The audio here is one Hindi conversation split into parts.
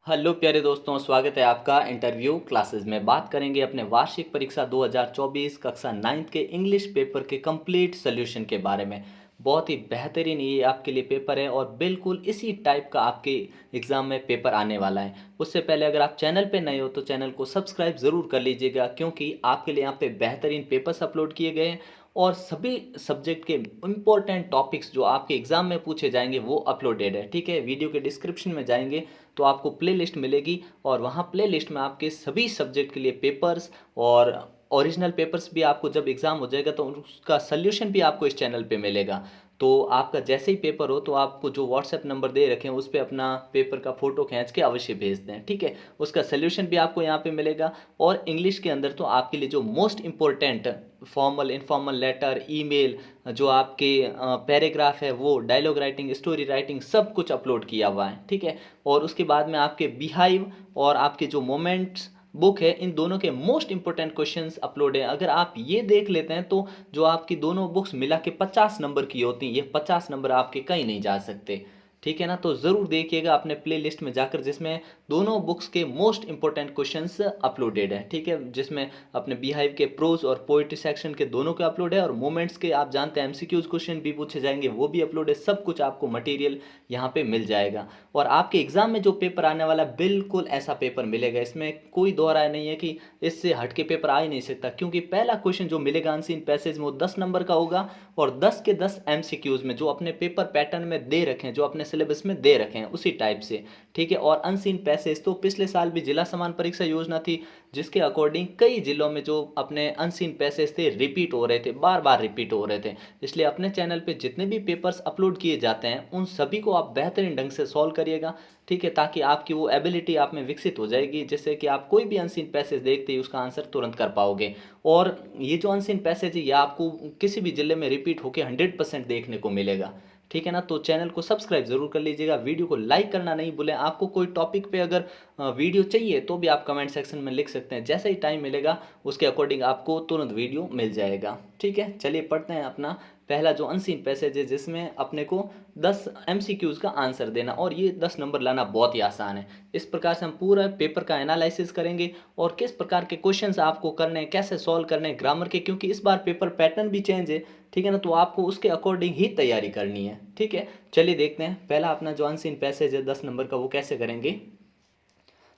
हेलो प्यारे दोस्तों, स्वागत है आपका इंटरव्यू क्लासेस में। बात करेंगे अपने वार्षिक परीक्षा 2024 कक्षा 9th के इंग्लिश पेपर के कंप्लीट सॉल्यूशन के बारे में। बहुत ही बेहतरीन ये आपके लिए पेपर है और बिल्कुल इसी टाइप का आपके एग्ज़ाम में पेपर आने वाला है। उससे पहले अगर आप चैनल पे नए हो तो चैनल को सब्सक्राइब ज़रूर कर लीजिएगा, क्योंकि आपके लिए यहाँ पे बेहतरीन पेपर्स अपलोड किए गए हैं और सभी सब्जेक्ट के इम्पोर्टेंट टॉपिक्स जो आपके एग्ज़ाम में पूछे जाएंगे वो अपलोडेड है। ठीक है, वीडियो के डिस्क्रिप्शन में जाएंगे तो आपको प्लेलिस्ट मिलेगी और वहाँ प्लेलिस्ट में आपके सभी सब्जेक्ट के लिए पेपर्स और ओरिजिनल पेपर्स भी आपको जब एग्ज़ाम हो जाएगा तो उसका सल्यूशन भी आपको इस चैनल पे मिलेगा। तो आपका जैसे ही पेपर हो तो आपको जो व्हाट्सएप नंबर दे रखे हैं उस पर अपना पेपर का फ़ोटो खींच के अवश्य भेज दें। ठीक है, उसका सल्यूशन भी आपको यहाँ पे मिलेगा। और इंग्लिश के अंदर तो आपके लिए जो most important formal informal letter, email, जो आपके पैराग्राफ है, वो डायलॉग राइटिंग, स्टोरी राइटिंग, सब कुछ अपलोड किया हुआ है। ठीक है, और उसके बाद में आपके बिहाइव और आपके जो मोमेंट्स बुक है, इन दोनों के मोस्ट इंपॉर्टेंट क्वेश्चंस अपलोड है। अगर आप ये देख लेते हैं तो जो आपकी दोनों बुक्स मिला के 50 नंबर की होती हैं, ये 50 नंबर आपके कहीं नहीं जा सकते। ठीक है ना, तो ज़रूर देखिएगा अपने प्लेलिस्ट में जाकर, जिसमें दोनों बुक्स के मोस्ट इंपॉर्टेंट क्वेश्चंस अपलोडेड है। ठीक है, जिसमें अपने बिहाइव के प्रोज और पोइट्री सेक्शन के दोनों के अपलोड है और मोमेंट्स के आप जानते हैं एमसीक्यूज क्वेश्चन भी पूछे जाएंगे, वो भी अपलोड है। सब कुछ आपको मटेरियल यहाँ पे मिल जाएगा और आपके एग्जाम में जो पेपर आने वाला बिल्कुल ऐसा पेपर मिलेगा, इसमें कोई दो राय नहीं है कि इससे हट के पेपर आ ही नहीं सकता। क्योंकि पहला क्वेश्चन जो मिलेगा अनसीन पैसेज में वो 10 नंबर का होगा और 10 के 10 एमसीक्यूज में जो अपने पेपर पैटर्न में दे रखे हैं, जो अपने सिलेबस में दे रखे हैं उसी टाइप से। ठीक है, और अनसीन पैसेज तो पिछले साल भी जिला समान परीक्षा योजना थी, जिसके अकॉर्डिंग कई जिलों में जो अपने अनसीन पैसेज थे रिपीट हो रहे थे, बार बार रिपीट हो रहे थे। इसलिए अपने चैनल पे जितने भी पेपर्स अपलोड किए जाते हैं उन सभी को आप बेहतरीन ढंग से सॉल्व करिएगा। ठीक है, ताकि आपकी वो एबिलिटी आप में विकसित हो जाएगी, जिससे कि आप कोई भी अनसीन पैसेज देखते ही उसका आंसर तुरंत कर पाओगे। और ये जो अनसीन पैसेज है ये आपको किसी भी जिले में रिपीट होकर 100% देखने को मिलेगा। ठीक है ना, तो चैनल को सब्सक्राइब जरूर कर लीजिएगा, वीडियो को लाइक करना नहीं भूलें। आपको कोई टॉपिक पे अगर वीडियो चाहिए तो भी आप कमेंट सेक्शन में लिख सकते हैं, जैसे ही टाइम मिलेगा उसके अकॉर्डिंग आपको तुरंत वीडियो मिल जाएगा। ठीक है, चलिए पढ़ते हैं अपना पहला जो अनसीन पैसेज है, जिसमें अपने को 10 एमसीक्यूज का आंसर देना और ये 10 नंबर लाना बहुत ही आसान है। इस प्रकार से हम पूरा पेपर का एनालिसिस करेंगे और किस प्रकार के क्वेश्चंस आपको करने हैं, कैसे सॉल्व करने हैं ग्रामर के, क्योंकि इस बार पेपर पैटर्न भी चेंज है। ठीक है ना, तो आपको उसके अकॉर्डिंग ही तैयारी करनी है। ठीक है, चलिए देखते हैं पहला अपना जो अनसीन पैसेज है 10 नंबर का वो कैसे करेंगे।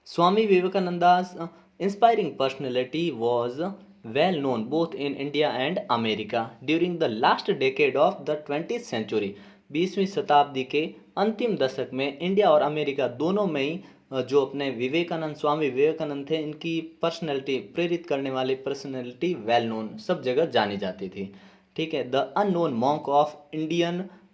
Swami Vivekananda's inspiring personality was well known both in India and America during the last decade of the 20th century। 20वीं शताब्दी के अंतिम दशक में इंडिया और अमेरिका दोनों में ही जो अपने विवेकानंद, स्वामी विवेकानंद थे, इनकी पर्सनैलिटी, प्रेरित करने वाली पर्सनैलिटी वेल नोन, सब जगह जानी जाती थी। ठीक है, the unknown monk of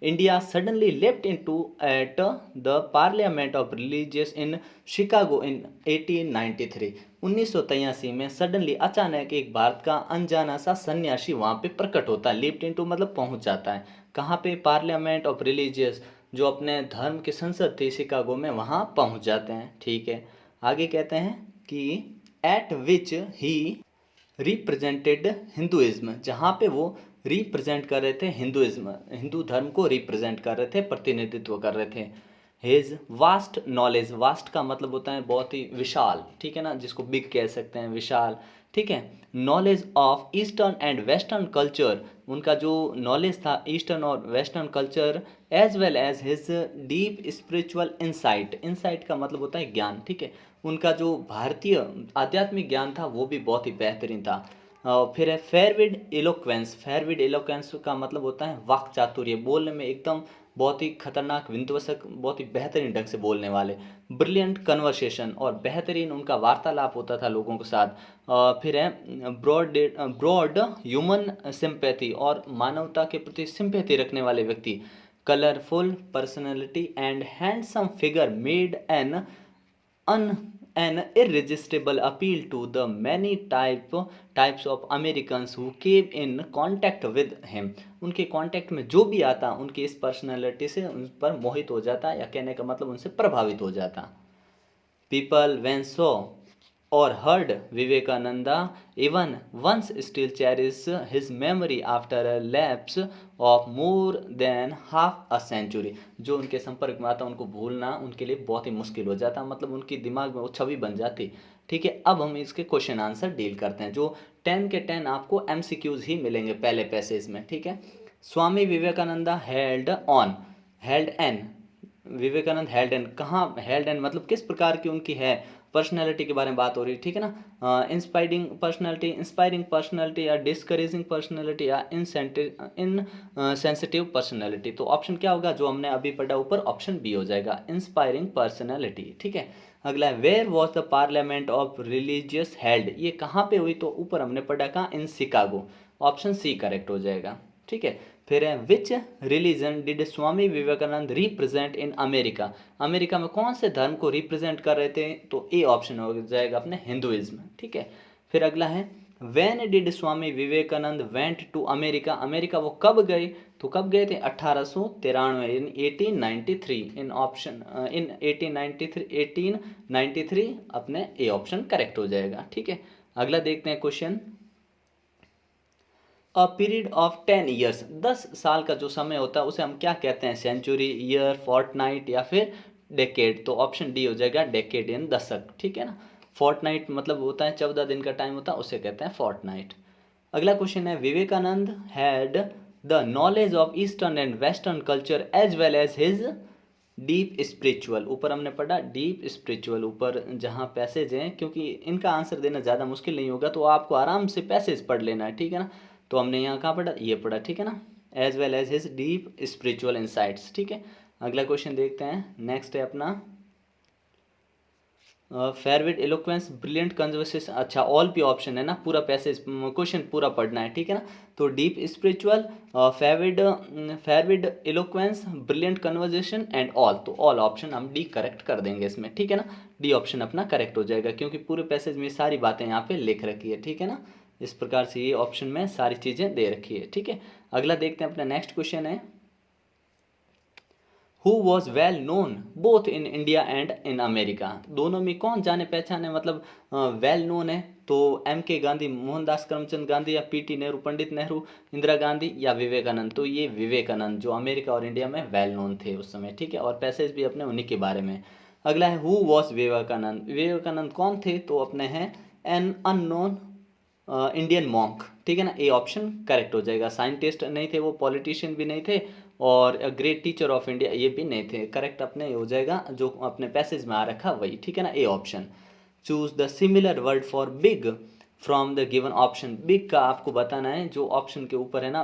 India suddenly left into at the parliament of religious in Chicago in 1893। 1983 में सडनली अचानक एक भारत का अनजाना सा सन्यासी वहाँ पे प्रकट होता है। लिफ्ट इनटू मतलब पहुँच जाता है कहाँ पे, पार्लियामेंट ऑफ रिलीजियस, जो अपने धर्म की संसद थी शिकागो में, वहाँ पहुँच जाते हैं। ठीक है, आगे कहते हैं कि एट विच ही रिप्रेजेंटेड हिंदुइज्म, जहाँ पे वो रिप्रेजेंट कर रहे थे हिंदुइज्म, हिंदू धर्म को रिप्रेजेंट कर रहे थे, प्रतिनिधित्व कर रहे थे। हिज वास्ट नॉलेज, वास्ट का मतलब होता है बहुत ही विशाल, ठीक है ना, जिसको बिग कह सकते हैं, विशाल। ठीक है, knowledge of eastern and western culture, उनका जो नॉलेज था ईस्टर्न और western culture, as well as his deep spiritual insight, insight का मतलब होता है ज्ञान। ठीक है, उनका जो भारतीय आध्यात्मिक ज्ञान था वो भी बहुत ही बेहतरीन था। फिर है फेरविड एलोक्वेंस, फेरविड एलोक्वेंस का मतलब होता है वाक चातुर्य, बोलने में एकदम बहुत ही खतरनाक, विध्वंसक, बहुत ही बेहतरीन ढंग से बोलने वाले। ब्रिलियंट कन्वर्सेशन, और बेहतरीन उनका वार्तालाप होता था लोगों के साथ। फिर है ब्रॉड ह्यूमन सिंपैथी, और मानवता के प्रति सिंपैथी रखने वाले व्यक्ति। Colourful personality and handsome figure made an irresistible appeal to the many types of Americans who came in contact with him। उनके कांटेक्ट में जो भी आता उनकी इस पर्सनालिटी से उन पर मोहित हो जाता, या कहने का मतलब उनसे प्रभावित हो जाता। People when so or heard Vivekananda even once still cherish his memory after a lapse of more than half a century। जो उनके संपर्क में आता उनको भूलना उनके लिए बहुत ही मुश्किल हो जाता, मतलब उनकी दिमाग में वो छवि बन जाती। ठीक है, अब हम इसके क्वेश्चन आंसर डील करते हैं, जो 10 के 10 आपको एमसीक्यूज ही मिलेंगे पहले पैसेज में। ठीक है, Swami Vivekananda held an Vivekananda held an, कहाँ हेल्ड एन मतलब किस प्रकार की उनकी है पर्सनैलिटी के बारे में बात हो रही है। ठीक है ना, इंस्पायरिंग पर्सनैलिटी या डिस्करेजिंग पर्सनैलिटी या इनसेंसिटिव पर्सनैलिटी। तो ऑप्शन क्या होगा जो हमने अभी पढ़ा ऊपर, ऑप्शन बी हो जाएगा, इंस्पायरिंग पर्सनैलिटी। ठीक है, अगला है where was the parliament of religious held, ये कहाँ पे हुई, तो ऊपर हमने पढ़ा कहाँ, in Chicago, option C correct हो जाएगा। ठीक है, फिर है which religion did Swami Vivekananda represent in America, America में कौन से धर्म को रिप्रेजेंट कर रहे थे, तो ए ऑप्शन हो जाएगा अपने हिंदुइज्म। ठीक है, फिर अगला है when did Swami Vivekananda went to America, America वो कब गए, तो कब गए थे 1893 इन 1893, इन ऑप्शन इन 1893 अपने ए ऑप्शन करेक्ट हो जाएगा। ठीक है, अगला देखते हैं question, a period of 10 years, 10 साल का जो समय होता है उसे हम क्या कहते हैं, सेंचुरी, ईयर, फोर्टनाइट या फिर डेकेड, तो ऑप्शन डी हो जाएगा डेकेड इन दशक। ठीक है ना, फोर्टनाइट मतलब होता है 14 दिन का टाइम होता है, उसे कहते हैं फोर्टनाइट। अगला क्वेश्चन है Vivekananda had the knowledge of eastern and western culture as well as his deep spiritual, ऊपर हमने पढ़ा डीप स्पिरिचुअल, ऊपर जहाँ पैसेज हैं, क्योंकि इनका आंसर देना ज़्यादा मुश्किल नहीं होगा तो आपको आराम से पैसेज पढ़ लेना है। ठीक है ना, तो हमने यहाँ कहाँ पढ़ा, ये पढ़ा। ठीक है ना, as well as his deep spiritual insights. ठीक है, अगला क्वेश्चन देखते हैं, नेक्स्ट है अपना फेरविड इलोक्वेंस ब्रिलियंट कन्वर्सेशन, अच्छा ऑल पे ऑप्शन है ना, पूरा पैसेज क्वेश्चन पूरा पढ़ना है। ठीक है ना, तो deep spiritual, fervid eloquence, brilliant conversation and all, तो ऑल ऑप्शन हम डी करेक्ट कर देंगे इसमें। ठीक है ना, डी ऑप्शन अपना करेक्ट हो जाएगा क्योंकि पूरे पैसेज में सारी बातें यहाँ पे लिख रखी है। ठीक है ना, इस प्रकार से ये ऑप्शन में सारी चीज़ें दे रखी है। ठीक है, अगला देखते हैं अपना नेक्स्ट क्वेश्चन है who was well known both in India and in America, दोनों में कौन जाने पहचाने मतलब वेल नोन है, तो एम के गांधी, मोहनदास करमचंद गांधी या पी टी नेहरू, पंडित नेहरू, इंदिरा गांधी या विवेकानंद, तो ये विवेकानंद जो अमेरिका और इंडिया में वेल नोन थे उस समय। ठीक है, और पैसेज भी अपने उन्हीं के बारे में। अगला है हु वॉज विवेकानंद, विवेकानंद कौन थे, तो अपने हैं एन अननोन इंडियन मॉन्क। ठीक है ना, ए ऑप्शन करेक्ट हो जाएगा, साइंटिस्ट नहीं थे वो, पॉलिटिशियन भी नहीं थे और ग्रेट टीचर ऑफ इंडिया ये भी नहीं थे, करेक्ट अपने हो जाएगा जो अपने पैसेज में आ रखा वही। ठीक है ना, A option. Choose the similar word for big from the given option, big का आपको बताना है जो ऑप्शन के ऊपर है ना,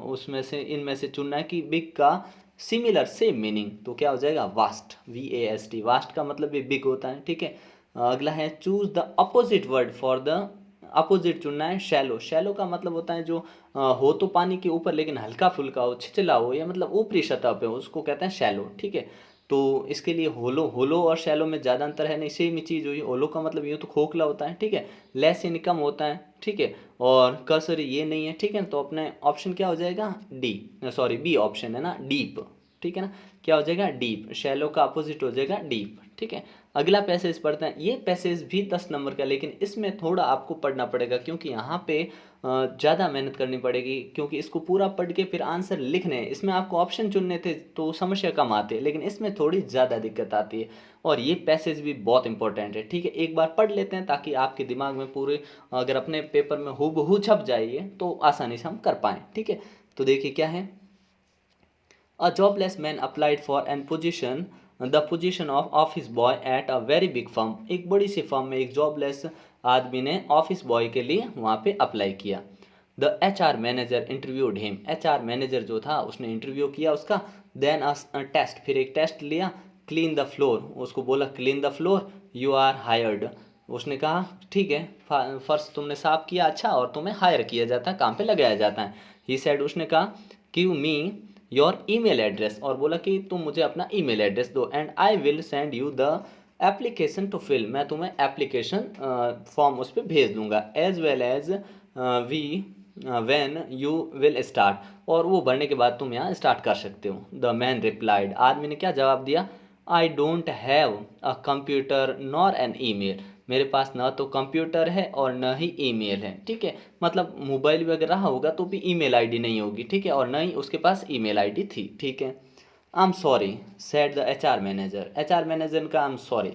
उसमें से इनमें से चुनना है कि बिग का सिमिलर सेम मीनिंग, तो क्या हो जाएगा वास्ट, VAST, वास्ट का मतलब ये बिग होता है। ठीक है, अगला है choose the opposite word for the, opposite चुनना है शैलो, शैलो का मतलब होता है जो हो तो पानी के ऊपर लेकिन हल्का फुल्का हो, छिछला हो, या मतलब ऊपरी सतह पे हो, उसको कहते हैं शैलो। ठीक है, तो इसके लिए होलो, होलो और शैलो में ज़्यादा अंतर है नहीं, सेम ही चीज़ हुई। होलो का मतलब यूँ तो खोखला होता है, ठीक है, लेस यानी कम होता है। ठीक है, और कसर ये नहीं है। ठीक है, तो अपने ऑप्शन क्या हो जाएगा, डी, सॉरी बी ऑप्शन है ना, डीप। ठीक है ना, क्या हो जाएगा, डीप, शैलो का अपोजिट हो जाएगा डीप। ठीक है, अगला पैसेज पढ़ते हैं, ये पैसेज भी 10 नंबर का, लेकिन इसमें थोड़ा आपको पढ़ना पड़ेगा क्योंकि यहाँ पे ज़्यादा मेहनत करनी पड़ेगी, क्योंकि इसको पूरा पढ़ के फिर आंसर लिखने हैं, इसमें आपको ऑप्शन चुनने थे तो समस्या कम आती है, लेकिन इसमें थोड़ी ज़्यादा दिक्कत आती है और ये पैसेज भी बहुत इंपॉर्टेंट है। ठीक है, एक बार पढ़ लेते हैं ताकि आपके दिमाग में पूरे, अगर अपने पेपर में हूबहू छप जाइए तो आसानी से हम कर पाएँ। ठीक है, तो देखिए क्या है, A jobless man applied for an position, the position of office boy at a very big firm. एक बड़ी सी फर्म में एक जॉबलेस आदमी ने ऑफिस बॉय के लिए वहाँ पे अप्लाई किया। The HR manager interviewed him, HR manager जो था उसने इंटरव्यू किया उसका। देन अ टेस्ट, फिर एक टेस्ट लिया। क्लीन द फ्लोर, उसको बोला clean the floor, you are hired. उसने कहा ठीक है, फर्श तुमने साफ किया, अच्छा, और तुम्हें हायर किया जाता है, काम पे लगाया जाता है। ही सेड, उसने कहा give me your email address, और बोला कि तुम मुझे अपना ईमेल एड्रेस दो, and I will send you the application to fill, मैं तुम्हें एप्लीकेशन फॉर्म उस पर भेज दूंगा, as well as we when you will start, और वो भरने के बाद तुम यहाँ स्टार्ट कर सकते हो। द मैन रिप्लाइड, आदमी ने क्या जवाब दिया, I don't have a computer nor an email, मेरे पास ना तो कंप्यूटर है और न ही ईमेल है, ठीक है। मतलब मोबाइल भी अगर रहा होगा तो भी ईमेल आईडी नहीं होगी, ठीक है, और न ही उसके पास ईमेल आईडी थी, ठीक है। I am sorry said the HR manager, HR manager का I am sorry.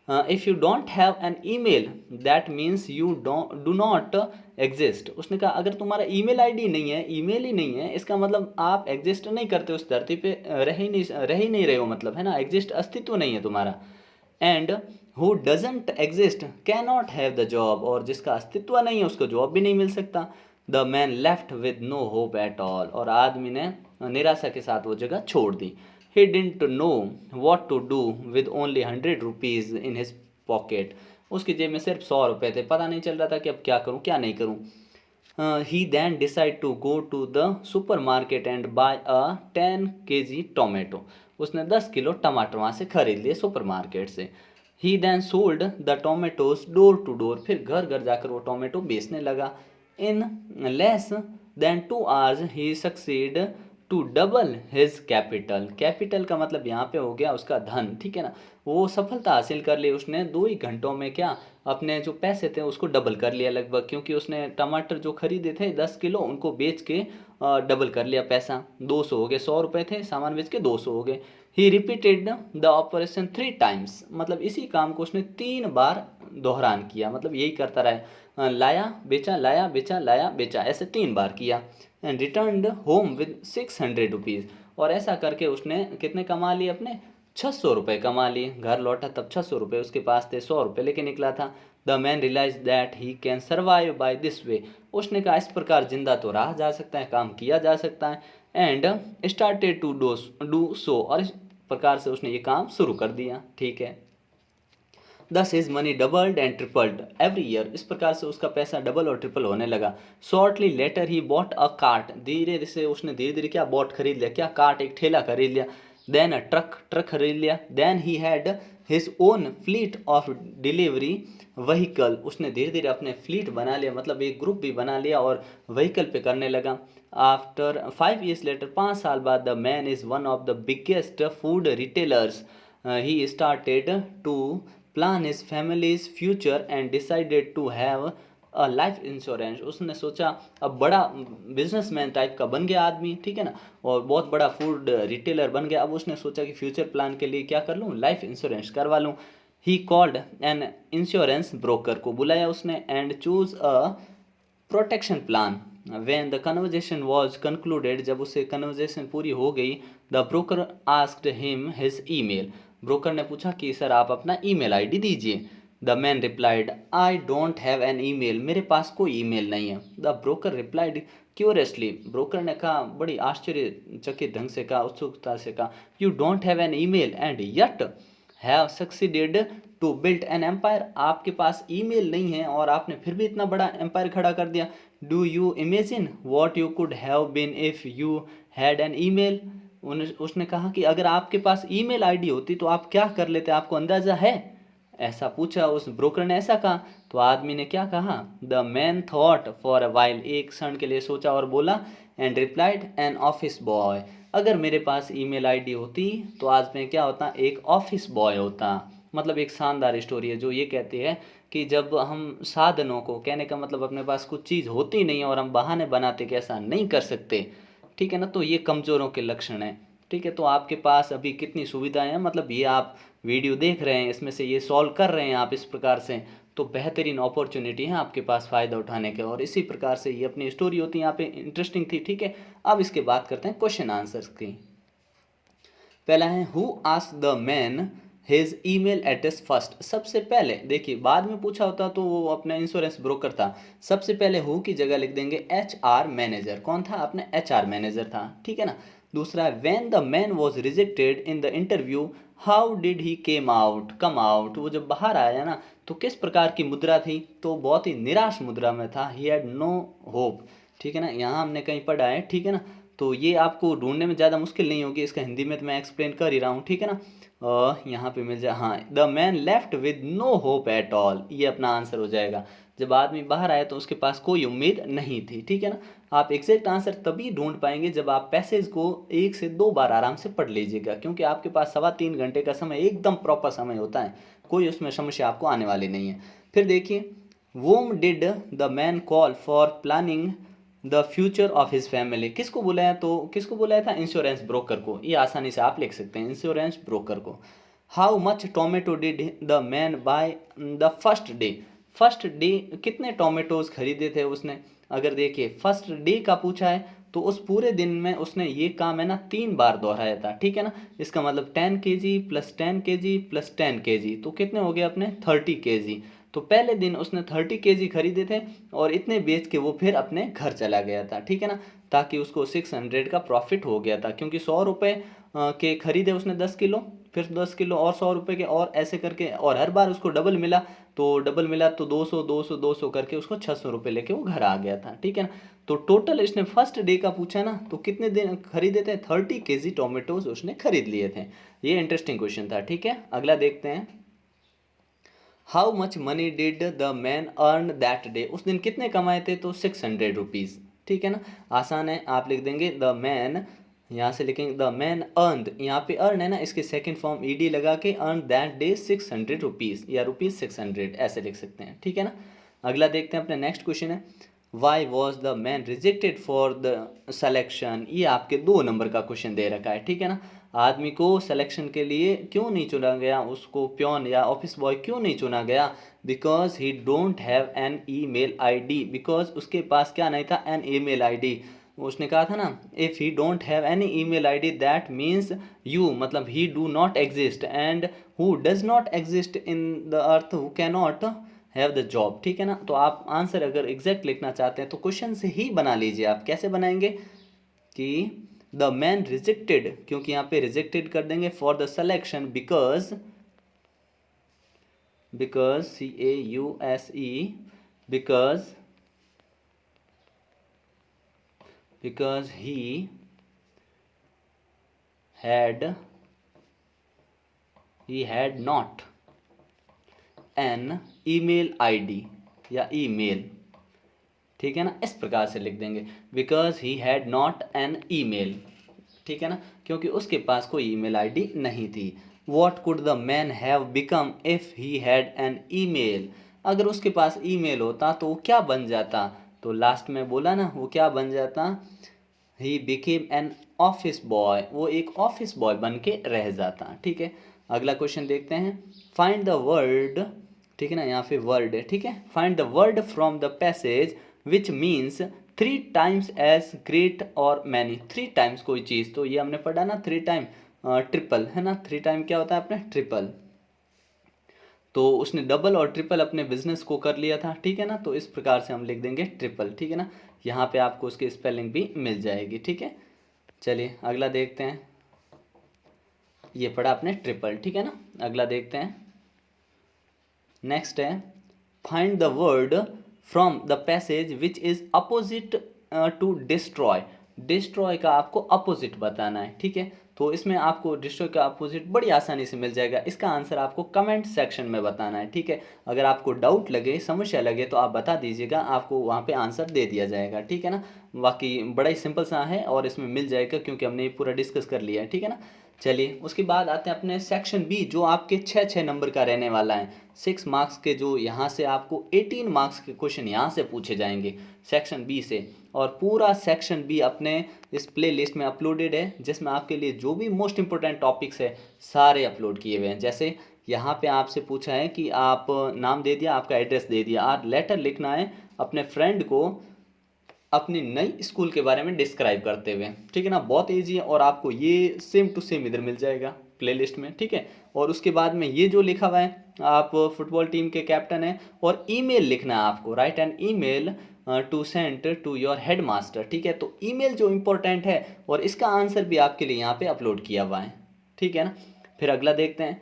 If you don't have an email that means you do not exist, उसने कहा अगर तुम्हारा ईमेल आईडी नहीं है, ईमेल ही नहीं है, इसका मतलब आप एग्जिस्ट नहीं करते उस धरती पे, रह ही नहीं रहे हो, मतलब है ना, एग्जिस्ट अस्तित्व नहीं है तुम्हारा। And who doesn't exist can not have the job, और जिसका अस्तित्व नहीं है उसको जॉब भी नहीं मिल सकता। The man left with no hope at all, और आदमी ने निराशा के साथ वो जगह छोड़ दी। He didn't know what to do with only 100 rupees in his pocket, उसकी जेब में सिर्फ 100 रुपये थे, पता नहीं चल रहा था कि अब क्या करूँ क्या नहीं करूँ। ही then decide to go to the supermarket and buy a 10 kg tomato, उसने 10 किलो टमाटर वहाँ से खरीद लिए सुपरमार्केट से। ही then sold the tomatoes door to door, फिर घर घर जाकर वो टोमेटो बेचने लगा। In less than 2 hours he succeed to double his capital, capital का मतलब यहाँ पे हो गया उसका धन, ठीक है ना। वो सफलता हासिल कर ली उसने 2 ही घंटों में, क्या अपने जो पैसे थे उसको डबल कर लिया लगभग, क्योंकि उसने टमाटर जो खरीदे थे 10 किलो उनको बेच के डबल कर लिया पैसा, 200 हो गए, 100 रुपये थे, सामान बेच के 200 हो गए। ही रिपीटेड द ऑपरेशन 3 टाइम्स, मतलब इसी काम को उसने 3 बार दोहरान किया, मतलब यही करता रहा, लाया बेचा लाया बेचा, ऐसे 3 बार किया। And returned home with 600 rupees, और ऐसा करके उसने कितने कमा लिए, अपने 600 रुपये कमा लिए। घर लौटा तब 600 रुपये उसके पास थे, 100 रुपये लेके निकला था। The man realize that he can survive by this way, उसने कहा इस प्रकार जिंदा तो रहा जा सकता है, काम किया जा सकता है। And started to do so, और इस प्रकार से उसने ये काम शुरू कर दिया, ठीक है। दस his money doubled and tripled every year, इस प्रकार से उसका पैसा डबल और ट्रिपल होने लगा। Shortly later he bought a cart, धीरे से उसने धीरे धीरे क्या बॉट खरीद लिया, क्या कार्ट, एक ठेला खरीद लिया। देन अ ट्रक खरीद लिया। Then he had his own fleet of delivery vehicle, उसने धीरे धीरे अपने फ्लीट बना लिया, मतलब एक ग्रुप भी बना लिया और व्हीकल पे करने लगा। आफ्टर 5 years लेटर, 5 साल बाद, the man is one of the biggest food retailers. He started to plan his family's future and decided to have a life insurance, उसने सोचा अब बड़ा बिजनेसमैन टाइप का बन गया आदमी, ठीक है ना, और बहुत बड़ा फूड रिटेलर बन गया। अब उसने सोचा कि फ्यूचर प्लान के लिए क्या कर लूँ, लाइफ इंश्योरेंस करवा लूँ। He called an insurance broker, को बुलाया उसने, and choose a protection plan. When the conversation was concluded, जब उससे कन्वर्जेशन पूरी हो गई, the broker asked him his email, broker ने पूछा कि सर आप अपना ईमेल आईडी दीजिए। The man replied I don't have an email, मेरे पास कोई ईमेल नहीं है। The broker replied curiously, broker ने कहा बड़ी आश्चर्यचकित ढंग से कहा, उत्सुकता से कहा, you don't have an email and yet have succeeded to build an empire, आपके पास ईमेल नहीं है और आपने फिर भी इतना बड़ा एम्पायर खड़ा कर दिया। Do you imagine what you could have been if you had an email, उसने कहा कि अगर आपके पास ईमेल आईडी होती तो आप क्या कर लेते, आपको अंदाज़ा है, ऐसा पूछा उस ब्रोकर ने, ऐसा कहा। तो आदमी ने क्या कहा, the man thought for a while, एक क्षण के लिए सोचा और बोला, and replied an office boy, अगर मेरे पास ईमेल आईडी होती तो आज मैं क्या होता, एक ऑफिस बॉय होता। मतलब एक शानदार स्टोरी है जो ये कहती है कि जब हम साधनों को, कहने का मतलब अपने पास कुछ चीज़ होती नहीं है और हम बहाने बनाते कि ऐसा नहीं कर सकते, ठीक है ना, तो ये कमज़ोरों के लक्षण हैं, ठीक है। तो आपके पास अभी कितनी सुविधाएं हैं, मतलब ये आप वीडियो देख रहे हैं, इसमें से ये सॉल्व कर रहे हैं आप इस प्रकार से, तो बेहतरीन अपॉर्चुनिटी है आपके पास फ़ायदा उठाने के, और इसी प्रकार से ये अपनी स्टोरी होती है यहाँ पे, इंटरेस्टिंग थी, ठीक है। अब इसके बात करते हैं क्वेश्चन आंसर्स की। पहला है who asked the man his email address first, सबसे पहले देखिए, बाद में पूछा होता तो वो अपना इंश्योरेंस ब्रोकर था, सबसे पहले हु की जगह लिख देंगे एच आर मैनेजर, कौन था, अपने एच आर मैनेजर था, ठीक है ना। दूसरा है when the man was rejected in the interview how did he come out, वो जब बाहर आया ना तो किस प्रकार की मुद्रा थी, तो बहुत ही निराश मुद्रा में था, ही हैड नो होप, ठीक है ना, यहाँ हमने कहीं पढ़ा है, ठीक है ना, तो ये आपको ढूंढने में ज़्यादा मुश्किल नहीं होगी, इसका हिंदी में तो मैं एक्सप्लेन कर ही रहा हूँ, ठीक है ना। यहाँ पे मिल जाए, हाँ, the man left with no hope at all, ये अपना आंसर हो जाएगा। जब आदमी बाहर आया तो उसके पास कोई उम्मीद नहीं थी, ठीक है ना। आप एग्जैक्ट आंसर तभी ढूंढ पाएंगे जब आप पैसेज को 1 से 2 बार आराम से पढ़ लीजिएगा, क्योंकि आपके पास 3.25 घंटे का समय एकदम प्रॉपर समय होता है, कोई उसमें समस्या आपको आने वाली नहीं है। फिर देखिए, whom did the man call for planning the future of his family, किसको बुलाया, तो किसको बुलाया था, इंश्योरेंस ब्रोकर को, ये आसानी से आप लिख सकते हैं, इंश्योरेंस ब्रोकर को। How much tomato did the man by the first day, first day कितने टोमेटोज खरीदे थे उसने। अगर देखिए फर्स्ट डे का पूछा है तो उस पूरे दिन में उसने ये काम है ना 3 बार दोहराया था, ठीक है ना। इसका मतलब 10 kg plus 10 kg plus 10 kg, तो कितने हो गए अपने 30 kg। तो पहले दिन उसने 30 kg खरीदे थे और इतने बेच के वो फिर अपने घर चला गया था, ठीक है ना, ताकि उसको 600 का प्रॉफिट हो गया था, क्योंकि 100 रुपये के खरीदे उसने 10 किलो, फिर 10 किलो और 100 रुपये के, और ऐसे करके, और हर बार उसको डबल मिला, तो डबल मिला तो 200 200 200 करके उसको 600 रुपये लेके वो घर आ गया था, ठीक है ना। तो टोटल इसने फर्स्ट डे का पूछा ना, तो कितने दिन खरीदे थे, 30 kg टोमेटोज उसने खरीद लिए थे। ये इंटरेस्टिंग क्वेश्चन था, ठीक है। अगला देखते हैं, how much money did the man earn that day, उस दिन कितने कमाए थे, तो 600 रुपीज़, ठीक है ना। आसान है, आप लिख देंगे द मैन, यहाँ से लिखेंगे द मैन अर्न, यहाँ पे अर्न है ना, इसके सेकंड फॉर्म ईडी लगा के अर्न दैट डे 600 रुपीज़, या ₹600 ऐसे लिख सकते हैं, ठीक है ना। अगला देखते हैं, अपने नेक्स्ट क्वेश्चन है, why was the man rejected for the selection, ये आपके 2 नंबर का क्वेश्चन दे रखा है, ठीक है ना। आदमी को सिलेक्शन के लिए क्यों नहीं चुना गया, उसको प्योन या ऑफिस बॉय क्यों नहीं चुना गया, because he don't have an email ID, because उसके पास क्या नहीं था, एन ईमेल आईडी। उसने कहा था ना, if he don't have any email ID that means you, मतलब he do not exist, and who does not exist in the earth who can not have the job, ठीक है ना। तो आप आंसर अगर एग्जैक्ट लिखना चाहते हैं तो क्वेश्चन से ही बना लीजिए। आप कैसे बनाएंगे कि द मैन रिजेक्टेड, क्योंकि यहाँ पे रिजेक्टेड कर देंगे for the selection, because CAUSE, because he had not an email ID या ईमेल, ठीक है ना, इस प्रकार से लिख देंगे, because he had not an email, ठीक है ना, क्योंकि उसके पास कोई ईमेल आईडी नहीं थी। What could the man have become if he had an email, अगर उसके पास ईमेल होता तो वो क्या बन जाता, तो लास्ट में बोला ना वो क्या बन जाता, he became an office boy, वो एक ऑफिस बॉय बन के रह जाता, ठीक है। अगला क्वेश्चन देखते हैं, फाइंड द वर्ड, ठीक है ना, यहाँ पे वर्ड है, ठीक है, find the word from the passage which means 3 times as great और मैनी, 3 times कोई चीज़, तो ये हमने पढ़ा ना 3 टाइम ट्रिपल, है ना, 3 टाइम क्या होता है अपने ट्रिपल, तो उसने डबल और ट्रिपल अपने बिजनेस को कर लिया था, ठीक है ना। तो इस प्रकार से हम लिख देंगे ट्रिपल, ठीक है ना, यहाँ पे आपको उसकी स्पेलिंग भी मिल जाएगी, ठीक है। चलिए अगला देखते हैं, ये पढ़ा आपने ट्रिपल, ठीक है ना। अगला देखते हैं, नेक्स्ट है, find the word from the passage which is opposite to destroy, destroy का आपको अपोजिट बताना है, ठीक है। तो इसमें आपको डिस्ट्रॉय का अपोजिट बड़ी आसानी से मिल जाएगा, इसका आंसर आपको कमेंट सेक्शन में बताना है, ठीक है। अगर आपको डाउट लगे, समस्या लगे तो आप बता दीजिएगा, आपको वहाँ पे आंसर दे दिया जाएगा, ठीक है ना। बाकी बड़ा ही सिंपल सा है और इसमें मिल जाएगा, क्योंकि हमने ये पूरा डिस्कस कर लिया है, ठीक है ना। चलिए उसके बाद आते हैं अपने सेक्शन बी, जो आपके 6 नंबर का रहने वाला है, 6 मार्क्स के, जो यहाँ से आपको 18 मार्क्स के क्वेश्चन यहाँ से पूछे जाएंगे सेक्शन बी से। और पूरा सेक्शन बी अपने इस प्ले लिस्ट में अपलोडेड है, जिसमें आपके लिए जो भी मोस्ट इंपॉर्टेंट टॉपिक्स है सारे अपलोड किए हुए हैं। जैसे यहाँ पे आपसे पूछा है कि आप नाम दे दिया, आपका एड्रेस दे दिया, और लेटर लिखना है अपने फ्रेंड को अपनी नई स्कूल के बारे में डिस्क्राइब करते हुए, ठीक है ना। बहुत ईजी है और आपको ये सेम टू सेम इधर मिल जाएगा प्लेलिस्ट में, ठीक है। और उसके बाद में ये जो लिखा हुआ है, आप फुटबॉल टीम के कैप्टन हैं, और ईमेल लिखना है आपको, write an email to send to your headmaster, ठीक है। तो ईमेल जो इम्पोर्टेंट है, और इसका आंसर भी आपके लिए यहाँ पे अपलोड किया हुआ है, ठीक है ना। फिर अगला देखते हैं,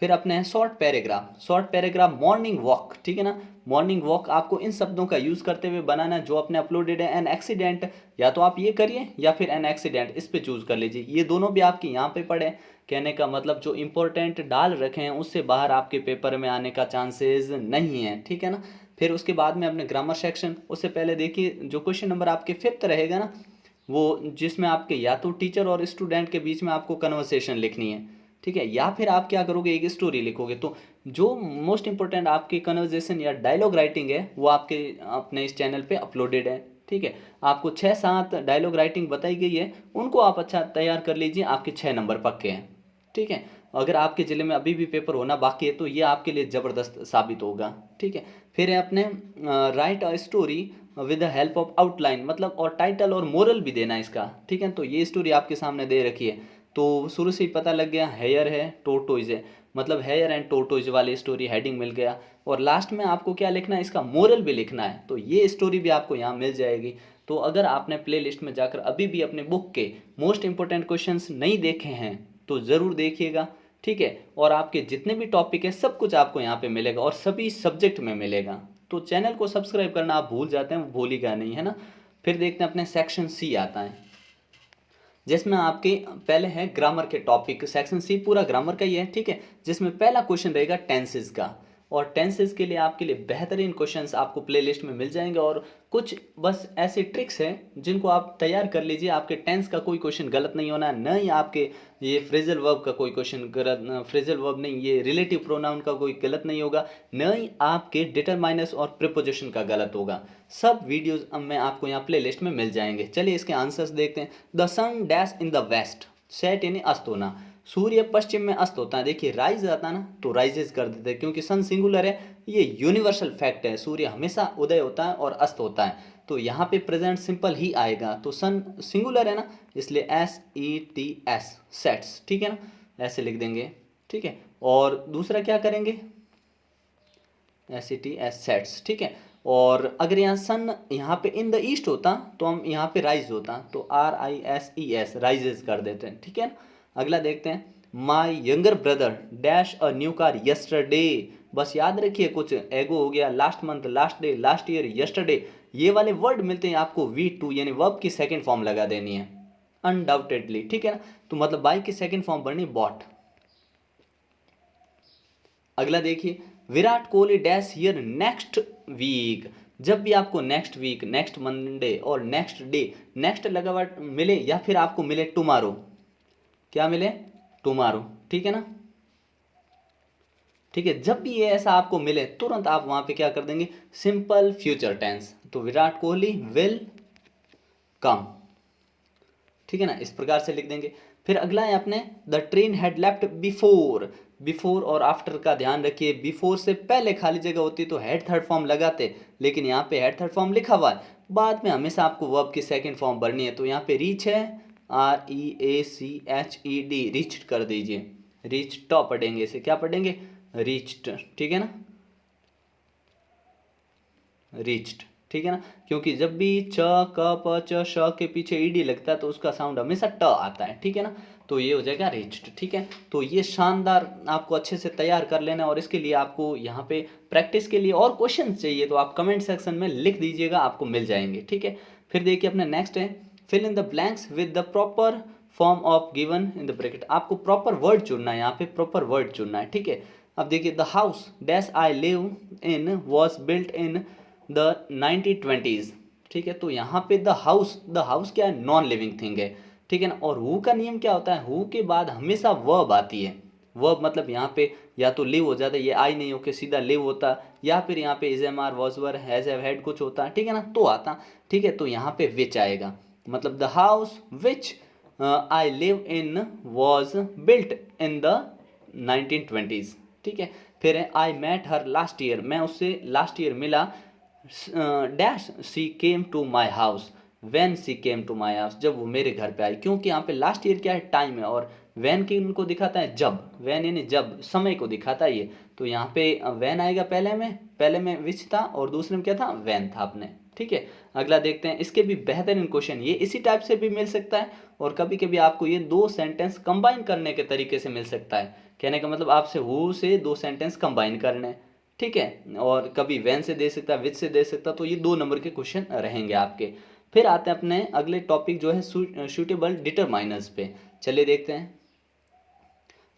फिर अपने हैं short paragraph. Short paragraph morning walk, ठीक है ना। मॉर्निंग वॉक आपको इन शब्दों का यूज़ करते हुए बनाना है जो आपने अपलोडेड है। एन एक्सीडेंट, या तो आप ये करिए या फिर एन एक्सीडेंट, इस पे चूज़ कर लीजिए। ये दोनों भी आपके यहाँ पे पड़े। कहने का मतलब जो इंपॉर्टेंट डाल रखे हैं उससे बाहर आपके पेपर में आने का चांसेस नहीं है, ठीक है ना। फिर उसके बाद में अपने ग्रामर सेक्शन, उससे पहले देखिए जो क्वेश्चन नंबर आपके 5th रहेगा ना, वो जिसमें आपके या तो टीचर और स्टूडेंट के बीच में आपको कन्वर्सेशन लिखनी है, ठीक है, या फिर आप क्या करोगे, एक स्टोरी लिखोगे। तो जो मोस्ट इंपॉर्टेंट आपकी कन्वर्सेशन या डायलॉग राइटिंग है वो आपके अपने इस चैनल पे अपलोडेड है, ठीक है। आपको 6-7 डायलॉग राइटिंग बताई गई है, उनको आप अच्छा तैयार कर लीजिए, आपके 6 नंबर पक्के हैं, ठीक है। अगर आपके ज़िले में अभी भी पेपर होना बाकी है तो ये आपके लिए ज़बरदस्त साबित होगा, ठीक है। फिर है अपने right a story with the help of outline, मतलब और टाइटल और मोरल भी देना है इसका, ठीक है। तो ये स्टोरी आपके सामने दे रखी है, तो शुरू से ही पता लग गया हेयर है टोटोइज है, मतलब हेयर एंड टोटोइज वाली स्टोरी हेडिंग मिल गया। और लास्ट में आपको क्या लिखना है, इसका मोरल भी लिखना है, तो ये स्टोरी भी आपको यहाँ मिल जाएगी। तो अगर आपने प्लेलिस्ट में जाकर अभी भी अपने बुक के मोस्ट इंपॉर्टेंट क्वेश्चंस नहीं देखे हैं तो ज़रूर देखिएगा, ठीक है। और आपके जितने भी टॉपिक है सब कुछ आपको यहाँ पे मिलेगा और सभी सब्जेक्ट में मिलेगा। तो चैनल को सब्सक्राइब करना आप भूल जाते हैं, वो भूलिएगा नहीं, है ना। फिर देखते हैं अपने सेक्शन सी आता है, जिसमें आपके पहले है ग्रामर के टॉपिक। सेक्शन सी पूरा ग्रामर का ही है, ठीक है, जिसमें पहला क्वेश्चन रहेगा टेंसेस का। और टेंसेस के लिए आपके लिए बेहतरीन क्वेश्चंस आपको प्लेलिस्ट में मिल जाएंगे, और कुछ बस ऐसे ट्रिक्स हैं जिनको आप तैयार कर लीजिए। आपके टेंस का कोई क्वेश्चन गलत नहीं होना, न ही आपके ये फ्रेजल वर्ब का कोई क्वेश्चन गलत, फ्रेजल वर्ब नहीं, ये रिलेटिव प्रोनाउन का कोई गलत नहीं होगा, न ही आपके डिटरमाइनर्स और प्रीपोजिशन का गलत होगा। सब वीडियोस में आपको यहाँ प्लेलिस्ट में मिल जाएंगे। चलिए इसके आंसर्स देखते हैं। The sun dash in the west, set यानी अस्त होना, सूर्य पश्चिम में अस्त होता है। देखिए राइज आता है ना, तो राइजेस कर देते हैं क्योंकि सन सिंगुलर है, ये यूनिवर्सल फैक्ट है, सूर्य हमेशा उदय होता है और अस्त होता है। तो यहाँ पे प्रेजेंट सिंपल ही आएगा, तो सन सिंगुलर है ना, इसलिए SETS सेट्स, ठीक है ना, ऐसे लिख देंगे, ठीक है। और दूसरा क्या करेंगे, SETS सेट्स, ठीक है। और अगर यहाँ सन यहाँ पे इन द ईस्ट होता तो हम यहाँ पे राइज होता, तो RISES राइजेस कर देते हैं, ठीक है ना। अगला देखते हैं। My younger brother dash a new car yesterday, बस याद रखिए कुछ एगो हो गया, last month, last day, last year, yesterday, ये वाले वर्ड मिलते हैं आपको V2 यानी वर्ब की सेकंड फॉर्म लगा देनी है अनडाउटेडली, ठीक है ना। तो मतलब बाई की सेकंड फॉर्म बननी बॉट। अगला देखिए, Virat Kohli dash here next week, जब भी आपको नेक्स्ट वीक, नेक्स्ट मंडे और नेक्स्ट डे, नेक्स्ट लगा हुआ मिले या फिर आपको मिले टुमारो, क्या मिले, टुमारो, ठीक है ना, ठीक है। जब भी ये ऐसा आपको मिले तुरंत आप वहां पे क्या कर देंगे, सिंपल फ्यूचर टेंस, तो विराट कोहली विल कम, ठीक है ना, इस प्रकार से लिख देंगे। फिर अगला है अपने the train had left before, before और आफ्टर का ध्यान रखिए, बिफोर से पहले खाली जगह होती तो हेड थर्ड फॉर्म लगाते, लेकिन यहाँ पे हेड थर्ड फॉर्म लिखा हुआ है, बाद में हमेशा आपको वर्ब की सेकंड फॉर्म भरनी है। तो यहाँ पे रीच है REACHED, रीच्ड कर दीजिए, रीच टॉप पढ़ेंगे, इसे क्या पढ़ेंगे, रीच्ड, ठीक है ना, रीच्ड, ठीक है ना, क्योंकि जब भी च क प च श के पीछे ईडी लगता है तो उसका साउंड हमेशा ट आता है, ठीक है ना, तो ये हो जाएगा रीच्ड, ठीक है। तो ये शानदार आपको अच्छे से तैयार कर लेना है, और इसके लिए आपको यहाँ पे प्रैक्टिस के लिए और क्वेश्चन चाहिए तो आप कमेंट सेक्शन में लिख दीजिएगा, आपको मिल जाएंगे, ठीक है। फिर देखिए अपने नेक्स्ट है fill in the blanks with the proper form of given in the bracket, आपको प्रॉपर वर्ड चुनना है, यहाँ पे प्रॉपर वर्ड चुनना है, ठीक है। अब देखिए the house dash I live in was built in the 1920s, ठीक है। तो यहाँ पे द हाउस क्या है, नॉन लिविंग थिंग है, ठीक है ना। और हु का नियम क्या होता है, हु के बाद हमेशा वर्ब आती है, वर्ब मतलब यहाँ पे या तो लिव हो जाता है, ये आई नहीं होके सीधा लिव होता, या फिर यहाँ पे is am are was were has have had कुछ होता, ठीक है ना, तो आता, ठीक है। तो यहाँ पे विच आएगा, मतलब the house which I live in was built in the 1920s, ठीक है। फिर है I met her last year, मैं उससे लास्ट ईयर मिला, dash she came to my house, when she came to my house, जब वो मेरे घर पे आई, क्योंकि यहाँ पे लास्ट ईयर क्या है, टाइम है, और वैन की उनको दिखाता है जब, वैन यानी जब, समय को दिखाता है ये, तो यहाँ पे वैन आएगा, पहले में विच था और दूसरे में क्या था, वैन था अपने, ठीक है। अगला देखते हैं, इसके भी बेहतरीन क्वेश्चन, ये इसी टाइप से भी मिल सकता है और कभी कभी आपको ये दो सेंटेंस कंबाइन करने के तरीके से मिल सकता है। कहने का मतलब आपसे हु से दो सेंटेंस कंबाइन करने हैं, ठीक है। और कभी व्हेन से दे सकता, विच से दे सकता, तो ये 2 नंबर के क्वेश्चन रहेंगे आपके। फिर आते हैं अपने अगले टॉपिक जो है सूटेबल डिटरमाइनर्स पे। चलिए देखते हैं।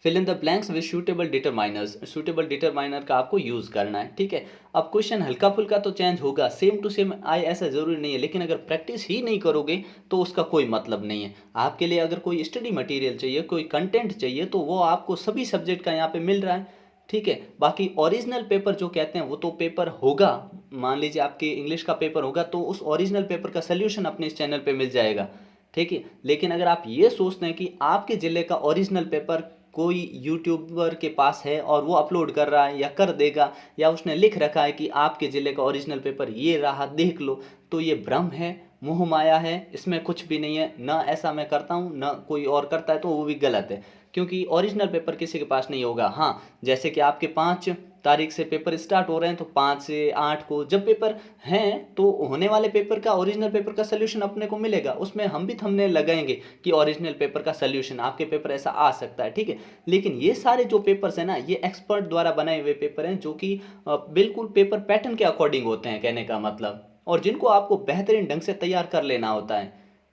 Fill in the blanks with suitable determiners. Suitable determiner का आपको यूज़ करना है, ठीक है। अब क्वेश्चन हल्का फुल्का तो चेंज होगा, सेम टू सेम आए ऐसा ज़रूरी नहीं है, लेकिन अगर प्रैक्टिस ही नहीं करोगे तो उसका कोई मतलब नहीं है। आपके लिए अगर कोई स्टडी मटेरियल चाहिए, कोई कंटेंट चाहिए, तो वो आपको सभी सब्जेक्ट का यहाँ पे मिल रहा है, ठीक है। बाकी ओरिजिनल पेपर जो कहते हैं वो तो पेपर होगा, मान लीजिए आपके इंग्लिश का पेपर होगा तो उस ओरिजिनल पेपर का सोल्यूशन अपने इस चैनल पे मिल जाएगा, ठीक है। लेकिन अगर आप ये सोचते हैं कि आपके ज़िले का ओरिजिनल पेपर कोई यूट्यूबर के पास है और वो अपलोड कर रहा है या कर देगा, या उसने लिख रखा है कि आपके ज़िले का ओरिजिनल पेपर ये रहा देख लो, तो ये भ्रम है, मोह माया है, इसमें कुछ भी नहीं है। ना ऐसा मैं करता हूँ ना कोई और करता है, तो वो भी गलत है, क्योंकि ओरिजिनल पेपर किसी के पास नहीं होगा। हाँ, जैसे कि आपके 5 तारीख से पेपर स्टार्ट हो रहे हैं, तो 5 से 8 को जब पेपर हैं तो होने वाले पेपर का, ओरिजिनल पेपर का सोल्यूशन अपने को मिलेगा। उसमें हम भी थंबनेल लगाएंगे कि ओरिजिनल पेपर का सोल्यूशन, आपके पेपर ऐसा आ सकता है, ठीक है। लेकिन ये सारे जो पेपर्स हैं ना, ये एक्सपर्ट द्वारा बनाए हुए पेपर हैं, जो कि बिल्कुल पेपर पैटर्न के अकॉर्डिंग होते हैं, कहने का मतलब, और जिनको आपको बेहतरीन ढंग से तैयार कर लेना होता है,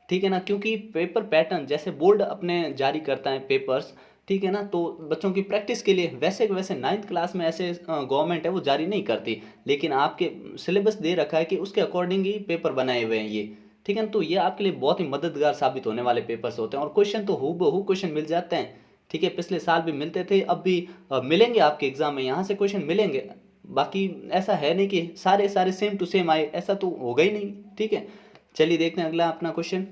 ठीक है ना। क्योंकि पेपर पैटर्न जैसे बोर्ड अपने जारी करता है पेपर्स, ठीक है ना, तो बच्चों की प्रैक्टिस के लिए वैसे वैसे 9th क्लास में ऐसे गवर्नमेंट है वो जारी नहीं करती, लेकिन आपके सिलेबस दे रखा है कि उसके अकॉर्डिंग ही पेपर बनाए हुए हैं ये, ठीक है ना। तो ये आपके लिए बहुत ही मददगार साबित होने वाले पेपर्स होते हैं, और क्वेश्चन तो हूबहू क्वेश्चन मिल जाते हैं, ठीक है। पिछले साल भी मिलते थे, अब भी मिलेंगे आपके एग्जाम में, यहाँ से क्वेश्चन मिलेंगे। बाकी ऐसा है नहीं कि सारे सारे सेम टू सेम आए, ऐसा तो होगा ही नहीं, ठीक है। चलिए देखते हैं अगला अपना question.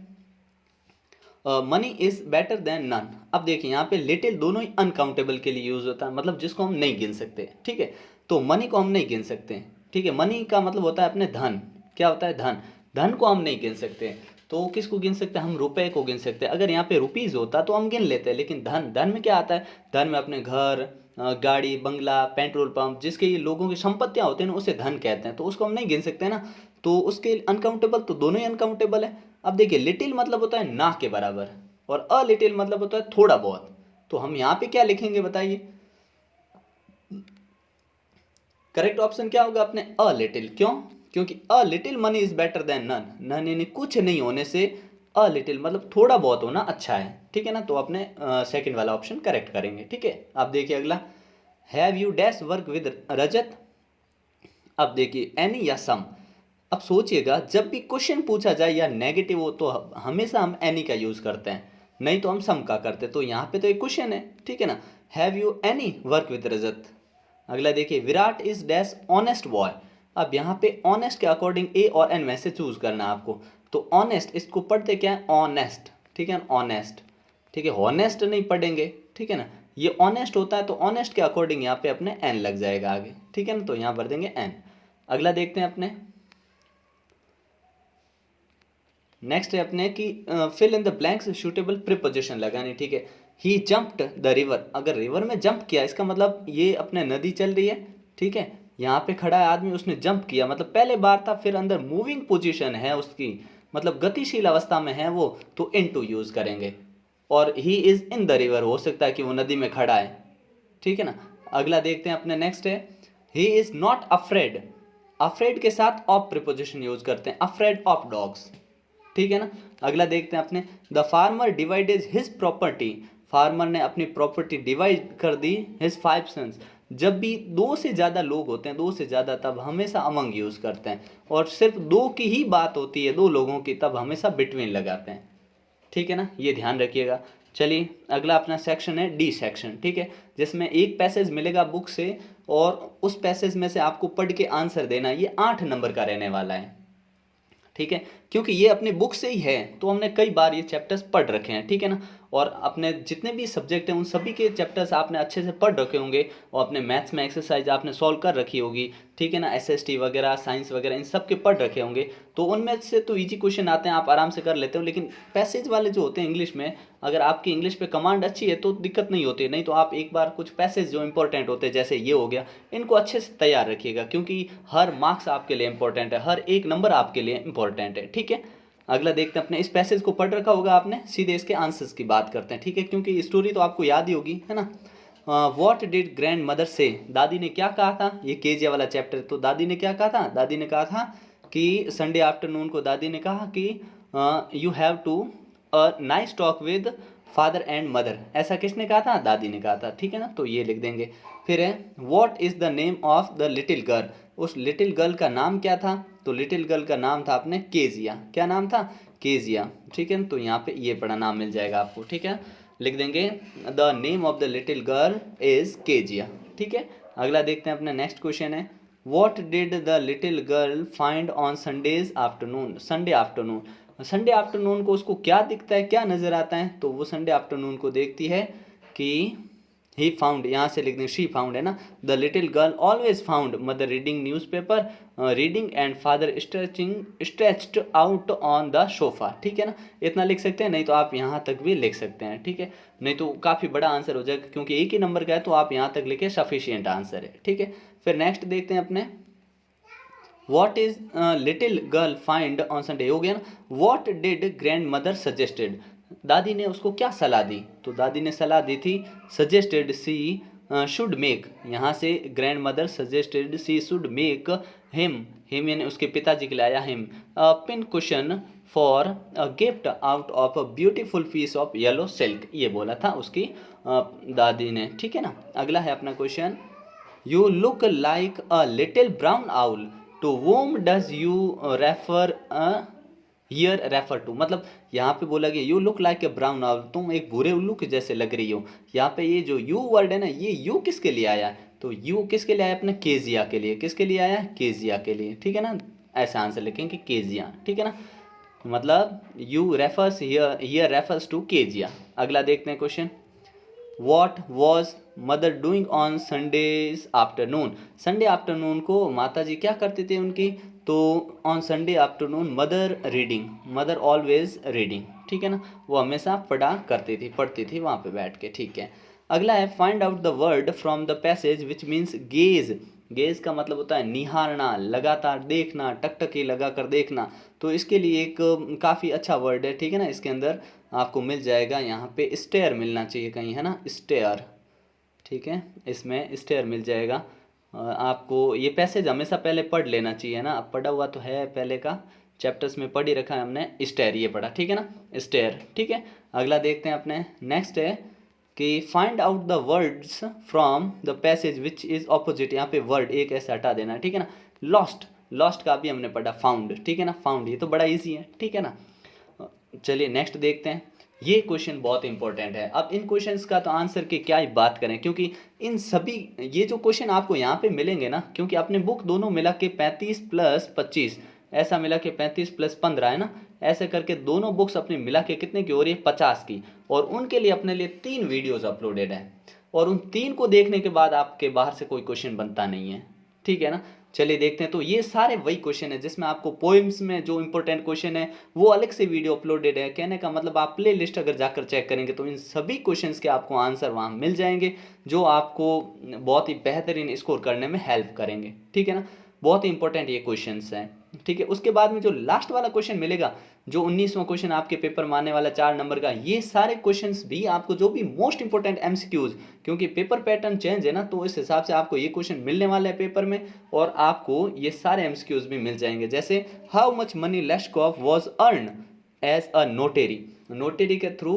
Money is better than none. अब देखिए यहाँ पे लिटिल दोनों ही अनकाउंटेबल के लिए यूज होता है, मतलब जिसको हम नहीं गिन सकते, ठीक है। तो मनी को हम नहीं गिन सकते, ठीक है। मनी का मतलब होता है अपने धन, क्या होता है, धन। धन को हम नहीं गिन सकते, तो किसको गिन सकते हैं, हम रुपए को गिन सकते हैं। अगर यहाँ पे रुपीज होता तो हम गिन लेते हैं, लेकिन धन, धन में क्या आता है, धन में अपने घर, गाड़ी, बंगला, पेट्रोल पंप, जिसके ये लोगों की संपत्तियां होती हैं ना, उसे धन कहते हैं, तो उसको हम नहीं गिन सकते ना, तो उसके अनकाउंटेबल, तो दोनों ही अनकाउंटेबल है। अब देखिए लिटिल मतलब होता है ना के बराबर, और अ लिटिल मतलब होता है थोड़ा बहुत, तो हम यहाँ पे क्या लिखेंगे बताइए, करेक्ट ऑप्शन क्या होगा अपने अ लिटिल। क्यों, क्योंकि a little money is better than none, none यानी कुछ नहीं होने से अ लिटिल मतलब थोड़ा बहुत होना अच्छा है, ठीक है ना। तो अपने सेकंड वाला ऑप्शन करेक्ट करेंगे, ठीक है। अब देखिए अगला, have you dash work with Rajat. अब देखिए एनी या सम। अब सोचिएगा, जब भी क्वेश्चन पूछा जाए या नेगेटिव हो तो हमेशा हम एनी का यूज़ करते हैं, नहीं तो हम सम का करते हैं। तो यहाँ पे तो एक क्वेश्चन है, ठीक है ना, have you any work with Rajat. अगला देखिए, Virat is dash honest boy. अब यहाँ पे ऑनेस्ट के अकॉर्डिंग ए और एन में से चूज करना है आपको। तो ऑनेस्ट, इसको पढ़ते क्या है, ऑनेस्ट, ठीक है, ऑनेस्ट, ठीक है, हॉनेस्ट नहीं पढ़ेंगे, ठीक है ना। ये ऑनेस्ट होता है, तो ऑनेस्ट के अकॉर्डिंग यहाँ पे अपने एन लग जाएगा आगे, ठीक है ना, तो यहाँ भर देंगे एन। अगला देखते हैं अपने, नेक्स्ट है अपने कि fill in the blanks suitable preposition लगानी, ठीक है। ही जंप्ड द रिवर, अगर रिवर में जंप किया इसका मतलब ये अपने नदी चल रही है, ठीक है। यहाँ पे खड़ा है आदमी, उसने जंप किया मतलब पहले बार था, फिर अंदर मूविंग पोजीशन है उसकी, मतलब गतिशील अवस्था में है वो, तो इन टू यूज करेंगे। और he is in the river, हो सकता है कि वो नदी में खड़ा है, ठीक है ना। अगला देखते हैं अपने, नेक्स्ट है he is not afraid. Afraid के साथ ऑफ प्रीपोजिशन यूज करते हैं, अफ्रेड ऑफ डॉग्स, ठीक है ना। अगला देखते हैं अपने, the farmer divides his property. Farmer ने अपनी प्रॉपर्टी डिवाइड कर दी, हिज 5 सन्स। जब भी दो से ज़्यादा लोग होते हैं, दो से ज़्यादा, तब हमेशा अमंग यूज़ करते हैं, और सिर्फ दो की ही बात होती है, दो लोगों की, तब हमेशा बिटवीन लगाते हैं, ठीक है ना, ये ध्यान रखिएगा। चलिए अगला अपना सेक्शन है डी सेक्शन, ठीक है, जिसमें एक पैसेज मिलेगा बुक से, और उस पैसेज में से आपको पढ़ के आंसर देना। ये 8 नंबर का रहने वाला है, ठीक है, क्योंकि ये अपनी बुक से ही है, तो हमने कई बार ये चैप्टर्स पढ़ रखे हैं, ठीक है ना। और अपने जितने भी सब्जेक्ट हैं उन सभी के चैप्टर्स आपने अच्छे से पढ़ रखे होंगे, और अपने मैथ्स में एक्सरसाइज आपने सॉल्व कर रखी होगी, ठीक है ना, एसएसटी वगैरह, साइंस वगैरह, इन सब के पढ़ रखे होंगे, तो उनमें से तो इजी क्वेश्चन आते हैं, आप आराम से कर लेते हो। लेकिन पैसेज वाले जो होते हैं इंग्लिश में, अगर आपकी इंग्लिश पे कमांड अच्छी है तो दिक्कत नहीं होती है, नहीं तो आप एक बार कुछ पैसेज जो इंपॉर्टेंट होते हैं, जैसे ये हो गया, इनको अच्छे से तैयार रखिएगा, क्योंकि हर मार्क्स आपके लिए इंपॉर्टेंट है, हर एक नंबर आपके लिए इंपॉर्टेंट है, ठीक है। अगला देखते हैं अपने, इस पैसेज को पढ़ रखा होगा आपने, सीधे इसके आंसर्स की बात करते हैं, ठीक है, क्योंकि स्टोरी तो आपको याद ही होगी, है ना। व्हाट डिड ग्रैंड मदर से, दादी ने क्या कहा था, ये केजिया वाला चैप्टर। तो दादी ने क्या कहा था, दादी ने कहा था कि संडे आफ्टरनून को दादी ने कहा कि you have to a nice talk with father and mother, ऐसा किसने कहा था, दादी ने कहा था, ठीक है ना। तो ये लिख देंगे। फिर है what is the name of the little girl, उस लिटिल गर्ल का नाम क्या था, तो लिटिल गर्ल का नाम था अपने केजिया, क्या नाम था, केजिया, ठीक है। तो यहाँ पे ये बड़ा नाम मिल जाएगा आपको, ठीक है, लिख देंगे the name of the little girl is Kezia, ठीक है। अगला देखते हैं अपना नेक्स्ट क्वेश्चन है what did the little girl find on Sundays afternoon, Sunday afternoon, Sunday afternoon को उसको क्या दिखता है, क्या नज़र आता है, तो वो संडे आफ्टरनून को देखती है कि ही फाउंड, यहाँ से लिख दें शी फाउंड है ना, the little girl always found mother reading newspaper reading and father stretched out on the sofa, ठीक है ना। इतना लिख सकते हैं, नहीं तो आप यहाँ तक भी लिख सकते हैं, ठीक है, नहीं तो काफ़ी बड़ा आंसर हो जाएगा, क्योंकि एक ही नंबर का है, तो आप यहाँ तक लिखे सफिशियंट आंसर है, ठीक है। फिर नेक्स्ट देखते हैं अपने what is little girl find on Sunday, हो गया ना। What did grand mother suggested, दादी ने उसको क्या सलाह दी, तो दादी ने सलाह दी थी सजेस्टेड सी शुड मेक, यहाँ से grandmother suggested she should make him यानी उसके पिताजी के लिए आया him pin cushion for a gift out of a beautiful piece of yellow silk, ये बोला था उसकी दादी ने, ठीक है ना। अगला है अपना question you look like a little brown owl to whom does you refer here refer to, मतलब यहाँ पे बोला गया you look like a brown owl, तुम एक भूरे उल्लू के जैसे लग रही हो। यहाँ पे ये जो यू वर्ड है ना, ये यू किसके लिए आया, तो यू किसके लिए आया, अपने केजिया के लिए, किसके लिए आया, केजिया के लिए, ठीक है ना। ऐसा आंसर लिखेंगे केजिया, ठीक है ना, मतलब you refers here refers to Kezia. अगला देखते हैं question what was mother doing on Sundays afternoon, Sunday afternoon को माता जी क्या करते थे उनकी, तो on Sunday afternoon mother reading, mother always reading, ठीक है ना, वो हमेशा पढ़ती थी वहाँ पे बैठ के, ठीक है। अगला है find out the word from the passage which means gauge, gauge का मतलब होता है निहारना, लगातार देखना, टकटकी लगा कर देखना, तो इसके लिए एक काफ़ी अच्छा वर्ड है, ठीक है ना। इसके अंदर आपको मिल जाएगा, यहाँ पे स्टेयर मिलना चाहिए कहीं, है ना, स्टेयर, ठीक है, इसमें स्टेयर मिल जाएगा आपको। ये पैसेज हमेशा पहले पढ़ लेना चाहिए ना, अब पढ़ा हुआ तो है पहले का चैप्टर्स में पढ़ ही रखा है हमने, स्टेयर ये पढ़ा, ठीक है ना, स्टेयर, ठीक है। अगला देखते हैं अपने नेक्स्ट है कि find out the words from the passage which is opposite, यहाँ पे वर्ड एक ऐसे हटा देना, ठीक है ना। लॉस्ट, लॉस्ट का भी हमने पढ़ा फाउंड, ठीक है ना, फाउंड, ये तो बड़ा ईजी है, ठीक है ना। चलिए नेक्स्ट देखते हैं, ये क्वेश्चन बहुत इंपॉर्टेंट है। अब इन क्वेश्चंस का तो आंसर की क्या ही बात करें, क्योंकि इन सभी ये जो क्वेश्चन आपको यहाँ पे मिलेंगे ना, क्योंकि अपने बुक दोनों मिला के 35 प्लस 25, ऐसा मिला के 35 प्लस 15 है ना, ऐसे करके दोनों बुक्स अपनी मिला के कितने की हो रही है, 50 की, और उनके लिए अपने लिए 3 वीडियोज़ अपलोडेड है, और उन 3 को देखने के बाद आपके बाहर से कोई क्वेश्चन बनता नहीं है, ठीक है ना। चलिए देखते हैं, तो ये सारे वही क्वेश्चन है जिसमें आपको पोइम्स में जो इंपॉर्टेंट क्वेश्चन है वो अलग से वीडियो अपलोडेड है, कहने का मतलब आप प्ले लिस्ट अगर जाकर चेक करेंगे तो इन सभी क्वेश्चंस के आपको आंसर वहाँ मिल जाएंगे, जो आपको बहुत ही बेहतरीन स्कोर करने में हेल्प करेंगे, ठीक है ना। बहुत ही इंपॉर्टेंट ये क्वेश्चंस हैं, ठीक है। उसके बाद में जो लास्ट वाला क्वेश्चन मिलेगा, जो 19वां क्वेश्चन आपके पेपर में आने वाला 4 नंबर का, ये सारे क्वेश्चंस भी आपको जो भी मोस्ट इंपॉर्टेंट एमसीक्यूज, क्योंकि पेपर पैटर्न चेंज है ना, तो इस हिसाब से आपको ये क्वेश्चन मिलने वाले हैं पेपर में, और आपको ये सारे एमसीक्यूज भी मिल जाएंगे। जैसे how much money Leskov was earn as a notary, notary के थ्रू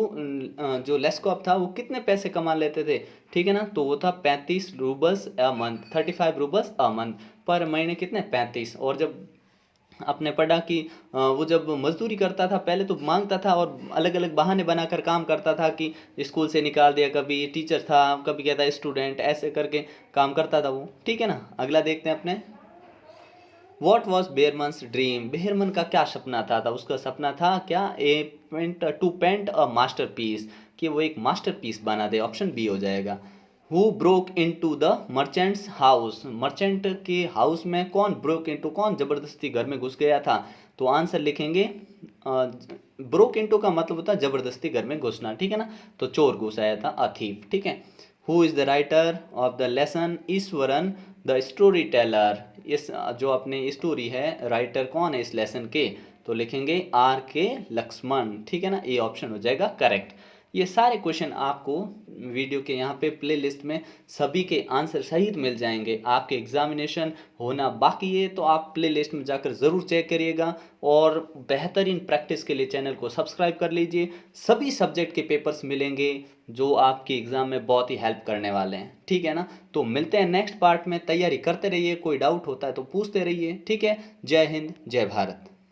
जो लेस्कॉफ था वो कितने पैसे कमा लेते थे, ठीक है ना, तो वो था 35 roubles a month, 35 roubles a month, पर महीने कितने 35। और जब आपने पढ़ा कि वो जब मजदूरी करता था पहले तो मांगता था और अलग अलग बहाने बनाकर काम करता था कि स्कूल से निकाल दिया, कभी टीचर था, कभी कहता स्टूडेंट, ऐसे करके काम करता था वो, ठीक है ना। अगला देखते हैं अपने what was Behrman's dream, Behrman का क्या सपना था उसका सपना था क्या, to paint a masterpiece, कि वो एक मास्टर पीस बना दे, ऑप्शन बी हो जाएगा। Who broke into the merchant's house, merchant के हाउस में कौन ब्रोक इनटू, कौन जबरदस्ती घर में घुस गया था, तो आंसर लिखेंगे ब्रोक इनटू का मतलब होता है जबरदस्ती घर में घुसना, ठीक है ना, तो चोर घुस आया था, अ थीफ, ठीक है। Who is the writer of the lesson Eswaran the story teller, इस जो अपनी स्टोरी है राइटर कौन है इस लेसन के, तो लिखेंगे आर के लक्ष्मण, ठीक है ना, ये ऑप्शन हो जाएगा करेक्ट। ये सारे क्वेश्चन आपको वीडियो के यहाँ पे प्लेलिस्ट में सभी के आंसर सहित मिल जाएंगे। आपके एग्जामिनेशन होना बाकी है तो आप प्लेलिस्ट में जाकर ज़रूर चेक करिएगा और बेहतरीन प्रैक्टिस के लिए चैनल को सब्सक्राइब कर लीजिए। सभी सब्जेक्ट के पेपर्स मिलेंगे जो आपके एग्ज़ाम में बहुत ही हेल्प करने वाले हैं, ठीक है ना। तो मिलते हैं नेक्स्ट पार्ट में, तैयारी करते रहिए, कोई डाउट होता है तो पूछते रहिए, ठीक है। जय हिंद, जय भारत।